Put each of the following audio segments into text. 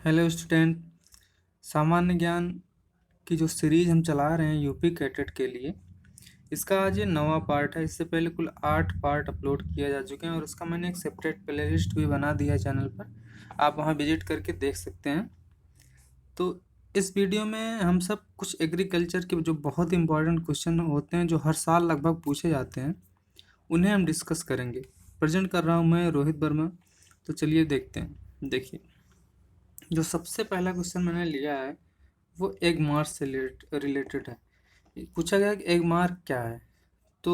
Hello student. सामान्य ज्ञान की जो सीरीज हम चला रहे हैं यूपी कैटेट के लिए, इसका आज ये 9वां पार्ट है। इससे पहले कुल 8 पार्ट अपलोड किया जा चुके हैं और उसका मैंने एक सेपरेट प्लेलिस्ट भी बना दिया है चैनल पर, आप वहां विजिट करके देख सकते हैं। तो इस वीडियो में हम सब कुछ एग्रीकल्चर के जो बहुत इंपॉर्टेंट क्वेश्चन होते हैं, जो हर साल लगभग पूछे जाते हैं, उन्हें हम डिस्कस करेंगे। प्रेजेंट कर रहा हूँ मैं रोहित वर्मा। तो चलिए देखते हैं। देखिए, जो सबसे पहला क्वेश्चन मैंने लिया है वो एग मार्क से रिलेटेड है। पूछा गया कि एग मार्क क्या है। तो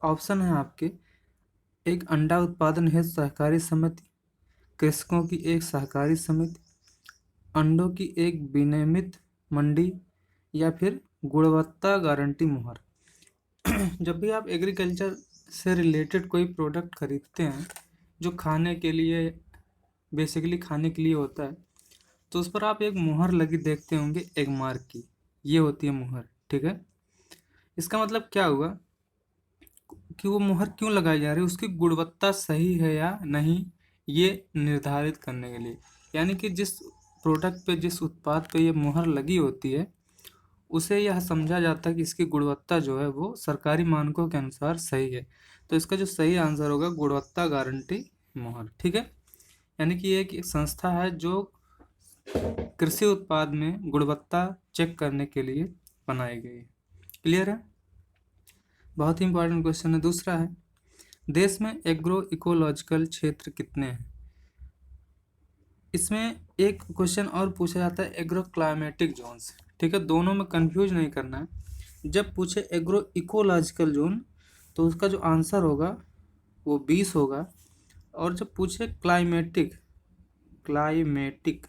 ऑप्शन है आपके: एक अंडा उत्पादन हेतु सहकारी समिति, कृषकों की एक सहकारी समिति, अंडों की एक विनियमित मंडी, या फिर गुणवत्ता गारंटी मुहर। जब भी आप एग्रीकल्चर से रिलेटेड कोई प्रोडक्ट खरीदते हैं जो खाने के लिए, बेसिकली खाने के लिए होता है, तो उस पर आप एक मुहर लगी देखते होंगे एग मार्क की। ये होती है मुहर, ठीक है। इसका मतलब क्या हुआ कि वो मुहर क्यों लगाई जा रही है, उसकी गुणवत्ता सही है या नहीं, ये निर्धारित करने के लिए। यानी कि जिस प्रोडक्ट पे, जिस उत्पाद पे ये मुहर लगी होती है, उसे यह समझा जाता है कि इसकी गुणवत्ता जो है वो सरकारी मानकों के अनुसार सही है। तो इसका जो सही आंसर होगा गुणवत्ता गारंटी मुहर, ठीक है। यानी कि ये एक संस्था है जो कृषि उत्पाद में गुणवत्ता चेक करने के लिए बनाई गई है। क्लियर है? बहुत ही इंपॉर्टेंट क्वेश्चन है। दूसरा है, देश में एग्रो इकोलॉजिकल क्षेत्र कितने हैं। इसमें एक क्वेश्चन और पूछा जाता है एग्रो क्लाइमेटिक जोन्स, ठीक है। दोनों में कंफ्यूज नहीं करना है। जब पूछे एग्रो इकोलॉजिकल जोन तो उसका जो आंसर होगा वो 20 होगा, और जब पूछे क्लाइमेटिक क्लाइमेटिक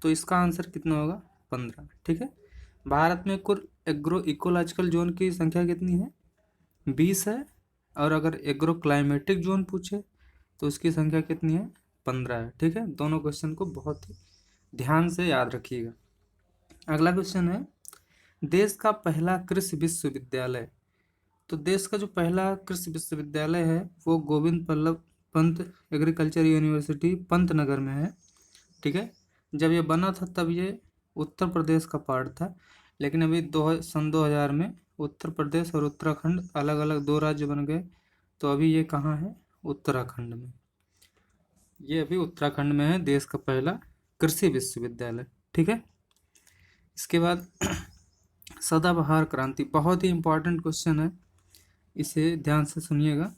तो इसका आंसर कितना होगा? 15, ठीक है। भारत में कुल एग्रो इकोलॉजिकल जोन की संख्या कितनी है? 20 है। और अगर एग्रो क्लाइमेटिक जोन पूछे तो उसकी संख्या कितनी है? 15 है, ठीक है। दोनों क्वेश्चन को बहुत ही ध्यान से याद रखिएगा। अगला क्वेश्चन है, देश का पहला कृषि विश्वविद्यालय। तो देश का जो पहला कृषि विश्वविद्यालय है वो गोविंद बल्लभ पंत एग्रीकल्चर यूनिवर्सिटी पंतनगर में है, ठीक है। जब ये बना था तब ये उत्तर प्रदेश का पार्ट था, लेकिन अभी सन 2000 में उत्तर प्रदेश और उत्तराखंड अलग अलग 2 राज्य बन गए। तो अभी ये कहाँ है? उत्तराखंड में। ये अभी उत्तराखंड में है देश का पहला कृषि विश्वविद्यालय, ठीक है। इसके बाद सदाबहार क्रांति, बहुत ही इंपॉर्टेंट क्वेश्चन है, इसे ध्यान से सुनिएगा।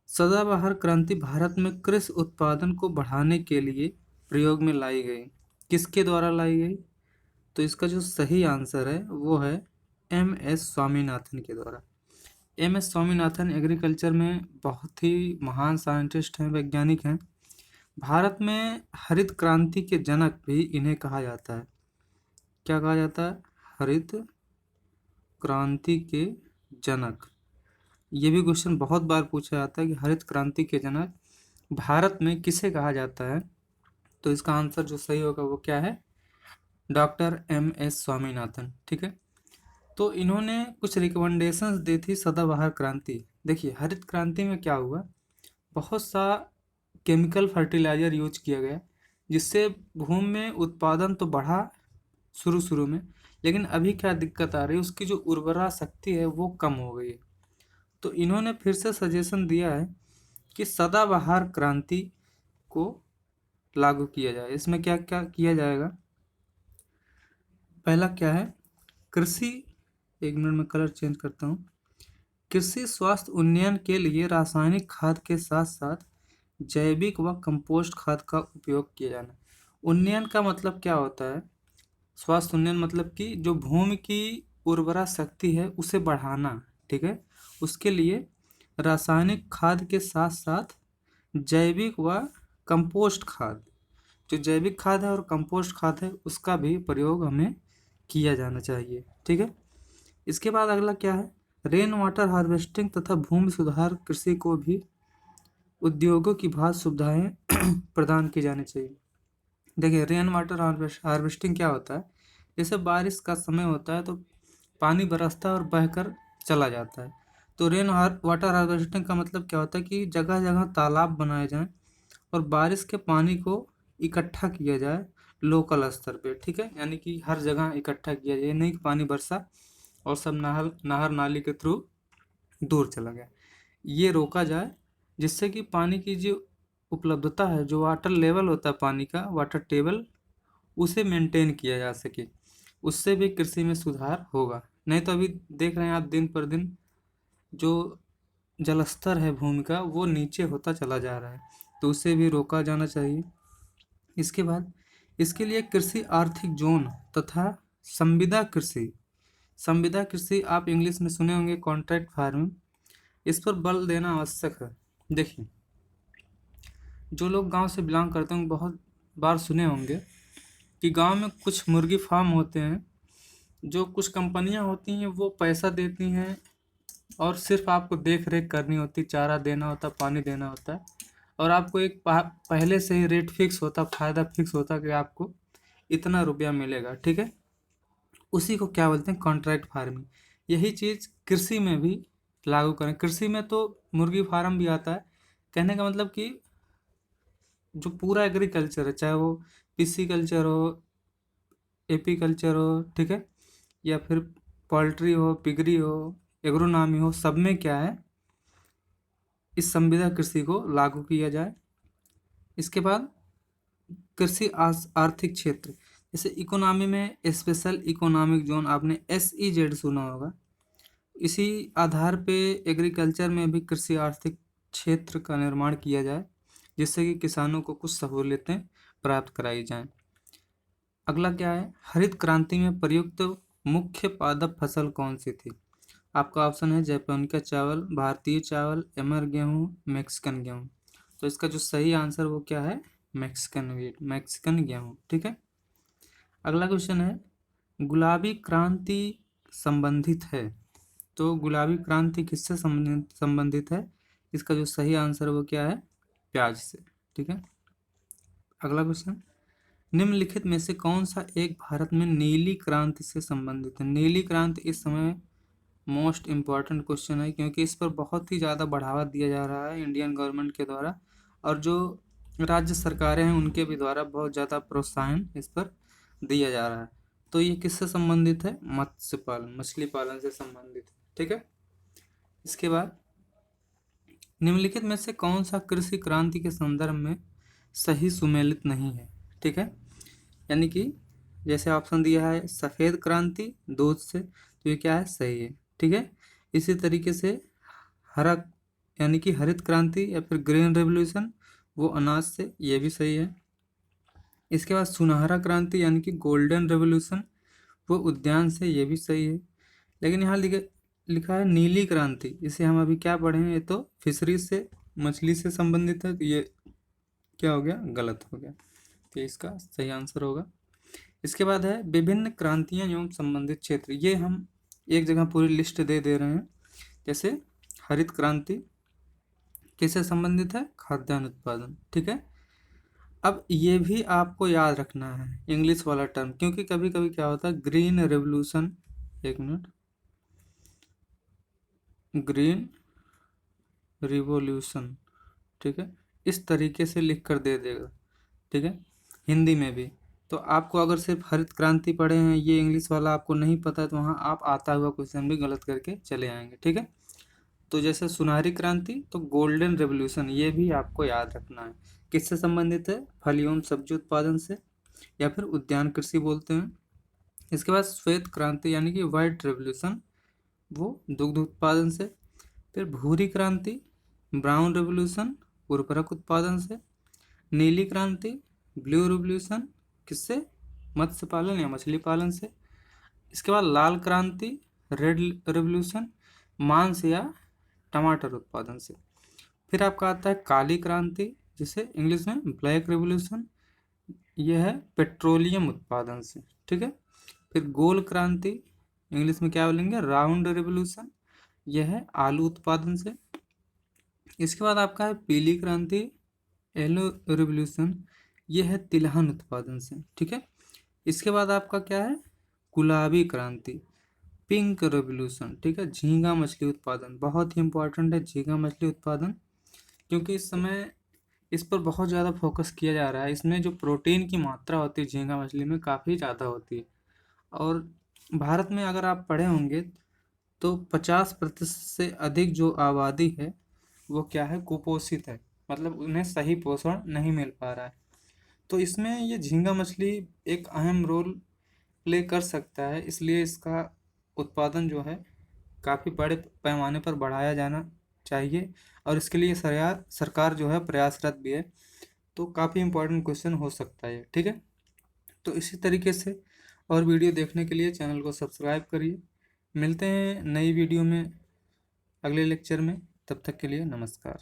सदाबहार क्रांति भारत में कृषि उत्पादन को बढ़ाने के लिए प्रयोग में लाई गई। किसके द्वारा लाई गई? तो इसका जो सही आंसर है वो है MS स्वामीनाथन के द्वारा। MS स्वामीनाथन एग्रीकल्चर में बहुत ही महान साइंटिस्ट हैं, वैज्ञानिक हैं। भारत में हरित क्रांति के जनक भी इन्हें कहा जाता है। क्या कहा जाता है? हरित क्रांति के जनक। ये भी क्वेश्चन बहुत बार पूछा जाता है कि हरित क्रांति के जनक भारत में किसे कहा जाता है। तो इसका आंसर जो सही होगा वो क्या है? डॉक्टर MS स्वामीनाथन, ठीक है। तो इन्होंने कुछ रिकमेंडेशंस दी थी सदाबहार क्रांति। देखिए, हरित क्रांति में क्या हुआ, बहुत सा केमिकल फर्टिलाइजर यूज किया गया, जिससे भूमि में उत्पादन तो बढ़ा शुरू शुरू में, लेकिन अभी क्या दिक्कत आ रही है, उसकी जो उर्वरा शक्ति है वो कम हो गई है। तो इन्होंने फिर से सजेशन दिया है कि सदाबहार क्रांति को लागू किया जाए। इसमें क्या क्या किया जाएगा? पहला क्या है? कृषि, एक मिनट में कलर चेंज करता हूँ। कृषि स्वास्थ्य उन्नयन के लिए रासायनिक खाद के साथ साथ जैविक व कंपोस्ट खाद का उपयोग किया जाना। उन्नयन का मतलब क्या होता है? स्वास्थ्य उन्नयन मतलब कि जो भूमि की उर्वरा शक्ति है उसे बढ़ाना, ठीक है। उसके लिए रासायनिक खाद के साथ साथ जैविक व कंपोस्ट खाद, जो जैविक खाद है और कंपोस्ट खाद है, उसका भी प्रयोग हमें किया जाना चाहिए, ठीक है। इसके बाद अगला क्या है? रेन वाटर हार्वेस्टिंग तथा भूमि सुधार कृषि को भी उद्योगों की भांति सुविधाएं प्रदान की जानी चाहिए। देखिए, रेन वाटर हार्वेस्टिंग क्या होता है? जैसे बारिश का समय होता है तो पानी बरसता है और बहकर चला जाता है। तो वाटर हार्वेस्टिंग का मतलब क्या होता है कि जगह जगह तालाब बनाए जाएं और बारिश के पानी को इकट्ठा किया जाए लोकल स्तर पे, ठीक है, यानी कि हर जगह इकट्ठा किया जाए, नहीं कि पानी बरसा और सब नहर नहर नाली के थ्रू दूर चला गया, ये रोका जाए, जिससे कि पानी की जो उपलब्धता है, जो वाटर लेवल होता है पानी का, वाटर टेबल, उसे मेंटेन किया जा सके। उससे भी कृषि में सुधार होगा। नहीं तो अभी देख रहे हैं आप, दिन पर दिन जो जलस्तर है भूमि का वो नीचे होता चला जा रहा है, तो उसे भी रोका जाना चाहिए। इसके बाद इसके लिए कृषि आर्थिक जोन तथा संविदा कृषि, संविदा कृषि आप इंग्लिश में सुने होंगे, कॉन्ट्रैक्ट फार्मिंग, इस पर बल देना आवश्यक है। देखिए, जो लोग गांव से बिलोंग करते हैं बहुत बार सुने होंगे कि गांव में कुछ मुर्गी फार्म होते हैं, जो कुछ कंपनियां होती हैं वो पैसा देती हैं और सिर्फ आपको देख रेख करनी होती, चारा देना होता, पानी देना होता है, और आपको एक पहले से ही रेट फिक्स होता, फायदा फिक्स होता कि आपको इतना रुपया मिलेगा, ठीक है। उसी को क्या बोलते हैं, कॉन्ट्रैक्ट फार्मिंग। यही चीज़ कृषि में भी लागू करें। कृषि में तो मुर्गी फार्म भी आता है, कहने का मतलब कि जो पूरा एग्रीकल्चर है, चाहे वो पीसी कल्चर हो, एपी कल्चर हो, ठीक है, या फिर पोल्ट्री हो, पिगरी हो, एग्रोनॉमी हो, सब में क्या है, इस संविदा कृषि को लागू किया जाए। इसके बाद कृषि आर्थिक क्षेत्र, जैसे इकोनॉमी में स्पेशल इकोनॉमिक जोन, आपने SEZ सुना होगा, इसी आधार पे एग्रीकल्चर में भी कृषि आर्थिक क्षेत्र का निर्माण किया जाए, जिससे कि किसानों को कुछ सहूलियतें प्राप्त कराई जाएं। अगला क्या है, हरित क्रांति में प्रयुक्त मुख्य पादप फसल कौन सी थी? आपका ऑप्शन है जैपोनिका चावल, भारतीय चावल, एमर गेहूँ, मैक्सिकन गेहूँ। तो इसका जो सही आंसर वो क्या है, मैक्सिकन व्हीट, मैक्सिकन गेहूँ, ठीक है। अगला क्वेश्चन है, गुलाबी क्रांति संबंधित है, तो गुलाबी क्रांति किससे संबंधित है? इसका जो सही आंसर वो क्या है, प्याज से, ठीक है। अगला क्वेश्चन, निम्नलिखित में से कौन सा एक भारत में नीली क्रांति से संबंधित है? नीली क्रांति इस समय मोस्ट इम्पॉर्टेंट क्वेश्चन है, क्योंकि इस पर बहुत ही ज़्यादा बढ़ावा दिया जा रहा है इंडियन गवर्नमेंट के द्वारा, और जो राज्य सरकारें हैं उनके भी द्वारा बहुत ज़्यादा प्रोत्साहन इस पर दिया जा रहा है। तो ये किससे संबंधित है? मत्स्य पालन, मछली पालन से संबंधित है, ठीक है। इसके बाद निम्नलिखित में से कौन सा कृषि क्रांति के संदर्भ में सही सुमेलित नहीं है? ठीक है, यानी कि जैसे ऑप्शन दिया है सफ़ेद क्रांति दूध से, तो ये क्या है, सही है, ठीक है। इसी तरीके से हरा यानी कि हरित क्रांति या फिर ग्रीन रेवोल्यूशन, वो अनाज से, ये भी सही है। इसके बाद सुनहरा क्रांति यानी कि गोल्डन रेवोल्यूशन, वो उद्यान से, ये भी सही है। लेकिन यहाँ लिखा है नीली क्रांति, इसे हम अभी क्या पढ़े हैं, ये तो फिशरीज से, मछली से संबंधित है, तो ये क्या हो गया, गलत हो गया, तो इसका सही आंसर होगा। इसके बाद है विभिन्न क्रांतियाँ एवं संबंधित क्षेत्र, ये हम एक जगह पूरी लिस्ट दे रहे हैं। जैसे हरित क्रांति किससे संबंधित है, खाद्यान्न उत्पादन, ठीक है। अब ये भी आपको याद रखना है इंग्लिश वाला टर्म, क्योंकि कभी कभी क्या होता है, ग्रीन रेवोल्यूशन, एक मिनट, ग्रीन रिवोल्यूशन, ठीक है, इस तरीके से लिख कर दे देगा, ठीक है, हिंदी में भी। तो आपको अगर सिर्फ हरित क्रांति पढ़े हैं, ये इंग्लिश वाला आपको नहीं पता है, तो वहाँ आप आता हुआ क्वेश्चन भी गलत करके चले आएंगे, ठीक है। तो जैसे सुनहरी क्रांति, तो गोल्डन रेवोल्यूशन, ये भी आपको याद रखना है। किससे संबंधित है, फल एवं सब्जी उत्पादन से, या फिर उद्यान कृषि बोलते हैं। इसके बाद श्वेत क्रांति यानी कि वाइट रेवोल्यूशन, वो दुग्ध उत्पादन से। फिर भूरी क्रांति, ब्राउन रेवोल्यूशन, उर्वरक उत्पादन से। नीली क्रांति, ब्लू रेवोल्यूशन, किससे, मत्स्य पालन या मछली पालन से। इसके बाद लाल क्रांति, रेड रेवोल्यूशन, मांस या टमाटर उत्पादन से। फिर आपका आता है काली क्रांति, जिसे इंग्लिश में ब्लैक रेवोल्यूशन, यह है पेट्रोलियम उत्पादन से, ठीक है। फिर गोल क्रांति, इंग्लिश में क्या बोलेंगे, राउंड रेवोल्यूशन, यह है आलू उत्पादन से। इसके बाद आपका है पीली क्रांति, येलो रेवोल्यूशन, यह है तिलहन उत्पादन से, ठीक है। इसके बाद आपका क्या है, गुलाबी क्रांति, पिंक रेवोल्यूशन, ठीक है, झींगा मछली उत्पादन, बहुत ही इंपॉर्टेंट है झींगा मछली उत्पादन, क्योंकि इस समय इस पर बहुत ज़्यादा फोकस किया जा रहा है। इसमें जो प्रोटीन की मात्रा होती है झींगा मछली में काफ़ी ज़्यादा होती है। और भारत में अगर आप पढ़े होंगे तो 50% से अधिक जो आबादी है वो क्या है, कुपोषित है, मतलब उन्हें सही पोषण नहीं मिल पा रहा है। तो इसमें ये झींगा मछली एक अहम रोल प्ले कर सकता है, इसलिए इसका उत्पादन जो है काफ़ी बड़े पैमाने पर बढ़ाया जाना चाहिए और इसके लिए सरकार सरकार जो है प्रयासरत भी है। तो काफ़ी इम्पोर्टेंट क्वेश्चन हो सकता है, ठीक है। तो इसी तरीके से और वीडियो देखने के लिए चैनल को सब्सक्राइब करिए। मिलते हैं नई वीडियो में अगले लेक्चर में, तब तक के लिए नमस्कार।